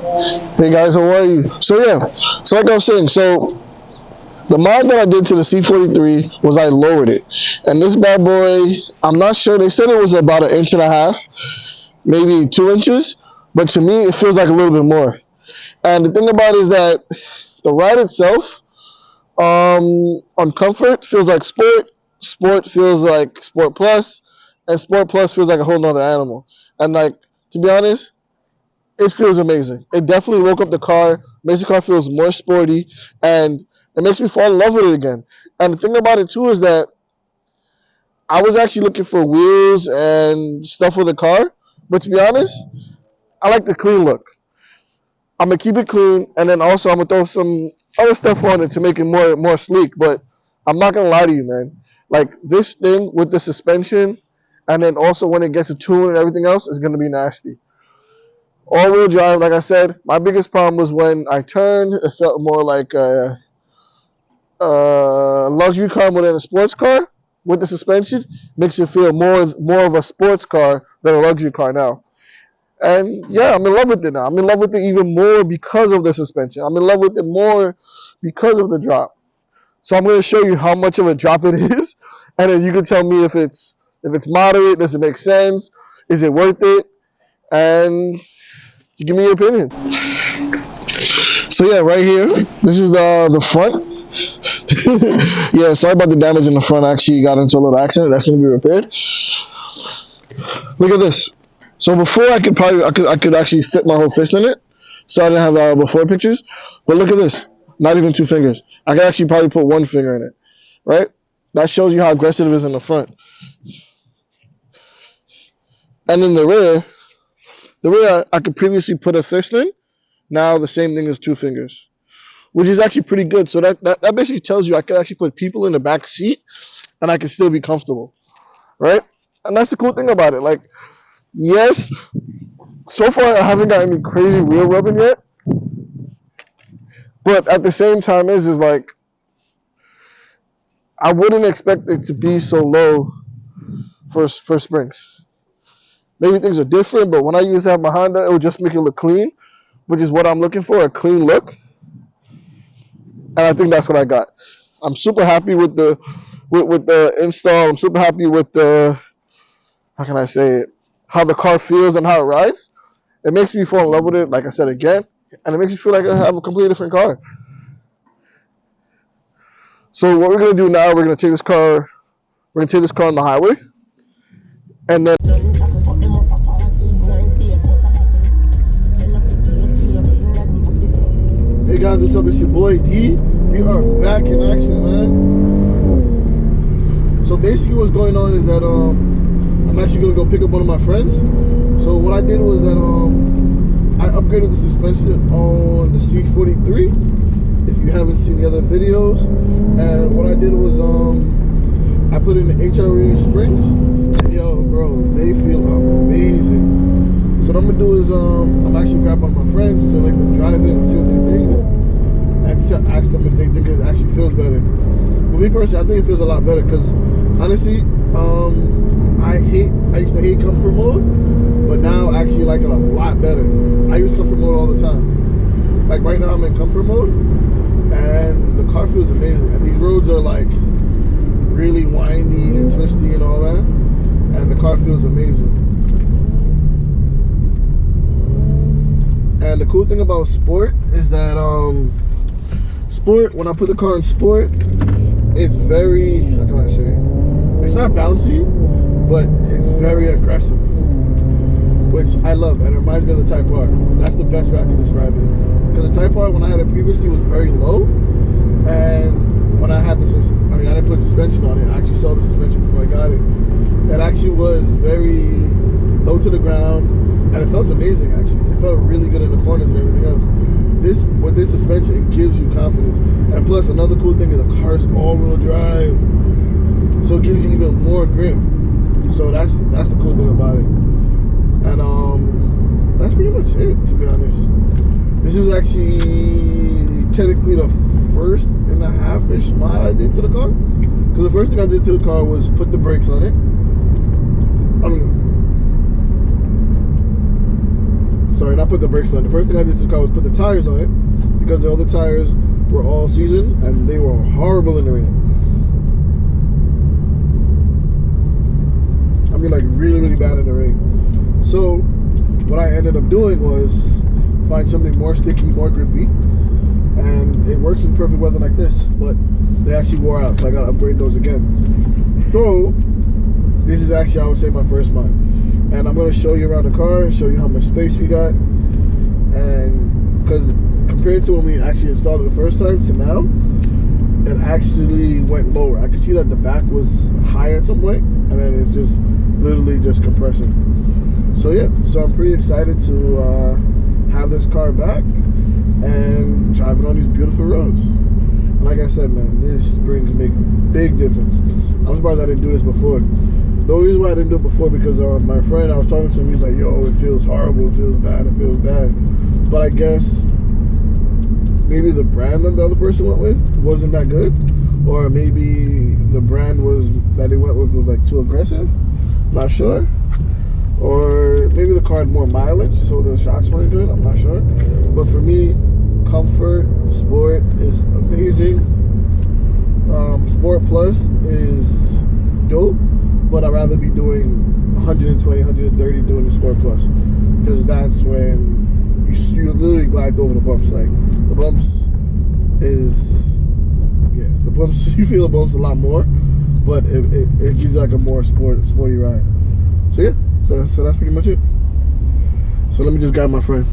Hey guys, how are you? So yeah, so like I was saying, so the mod that I did to the C43 was I lowered it. And this bad boy, I'm not sure, they said it was about 1.5 inches, maybe 2 inches, but to me it feels like a little bit more. And the thing about it is that the ride itself, on comfort, feels like sport, sport feels like sport plus, and sport plus feels like a whole nother animal. And like, to be honest, it feels amazing. It definitely woke up the car, makes the car feels more sporty, and it makes me fall in love with it again. And the thing about it too is that I was actually looking for wheels and stuff for the car, but to be honest, I like the clean look. I'm gonna keep it clean, and then also I'm gonna throw some other stuff on it to make it more sleek. But I'm not gonna lie to you, man. Like this thing with the suspension, and then also when it gets a tune and everything else, is gonna be nasty. All-wheel drive, like I said, my biggest problem was when I turned, it felt more like a luxury car more than a sports car. With the suspension, makes it feel more of a sports car than a luxury car now. And yeah, I'm in love with it now. I'm in love with it even more because of the suspension. I'm in love with it more because of the drop. So I'm going to show you how much of a drop it is, and then you can tell me if it's moderate, does it make sense, is it worth it, and you give me your opinion. So yeah, right here, this is the front. Yeah, sorry about the damage in the front. I actually got into a little accident. That's going to be repaired. Look at this. So before I could actually fit my whole fist in it, so I didn't have before pictures. But look at this. Not even 2 fingers. I could actually probably put 1 finger in it, right? That shows you how aggressive it is in the front. And in the rear I could previously put a fist in. Now the same thing as 2 fingers, which is actually pretty good. So that basically tells you I could actually put people in the back seat and I could still be comfortable, right? And that's the cool thing about it. Like, yes, so far I haven't got any crazy wheel rubbing yet, but at the same time is like I wouldn't expect it to be so low for springs. Maybe things are different, but when I use that my Honda, it would just make it look clean, which is what I'm looking for, a clean look. And I think that's what I got. I'm super happy with the install. I'm super happy with the, how can I say it, how the car feels and how it rides. It makes me fall in love with it, like I said again, and it makes me feel like I have a completely different car. So what we're gonna do now, we're gonna take this car on the highway, and then. Hey guys, what's up? It's your boy D. We are back in action, man. So basically what's going on is that I'm actually gonna go pick up one of my friends. So what I did was that I upgraded the suspension on the C43, if you haven't seen the other videos. And what I did was I put in the HRE springs, and yo bro, they feel amazing. So what I'm gonna do is I'm actually grab one of my friends to let them drive it and see what they think, and to ask them if they think it actually feels better. For me personally, I think it feels a lot better because honestly, I used to hate comfort mode, but now I actually like it a lot better. I use comfort mode all the time. Like right now I'm in comfort mode, and the car feels amazing. And these roads are like really windy and twisty and all that, and the car feels amazing. And the cool thing about sport is that sport, when I put the car in sport, it's very, how can I say, it's not bouncy, but it's very aggressive, which I love, and it reminds me of the Type R. That's the best way I can describe it. Because the Type R, when I had it previously, was very low, and when I had this, I didn't put suspension on it. I actually saw the suspension before I got it. It actually was very low to the ground, and it felt amazing actually. It felt really good in the corners and everything else. With this suspension, it gives you confidence. And plus, another cool thing is the car's all-wheel drive, so it gives you even more grip. So that's the cool thing about it. And that's pretty much it, to be honest. This is actually technically the 1.5-ish mod I did to the car. Because the first thing I did to the car was put the brakes on it. sorry, not put the brakes on. The first thing I did to the car was put the tires on it, because the other tires were all seasoned and they were horrible in the rain. I mean, like really, really bad in the rain. So what I ended up doing was find something more sticky, more grippy, and it works in perfect weather like this, but they actually wore out, so I gotta upgrade those again. So this is actually, I would say, my first mod, and I'm gonna show you around the car and show you how much space we got. And because compared to when we actually installed it the first time to now, it actually went lower. I could see that the back was high at some point, and then it's just literally just compressing. So yeah, so I'm pretty excited to have this car back and drive it on these beautiful roads. Like I said, man, this springs make a big difference. I'm surprised I didn't do this before. The only reason why I didn't do it before, because my friend, I was talking to him, he's like, yo, it feels horrible, it feels bad, it feels bad. But I guess maybe the brand that the other person went with wasn't that good, or maybe the brand that they went with was like too aggressive, not sure. Or maybe the car had more mileage, so the shocks weren't good, I'm not sure. But for me, comfort, sport is amazing. Sport Plus is dope, but I'd rather be doing 120, 130 doing the Sport Plus, because that's when you literally glide over the bumps. Like the bumps is, yeah, the bumps, you feel the bumps a lot more, but it gives you like a more sporty ride. So yeah, so that's pretty much it. So let me just grab my friend.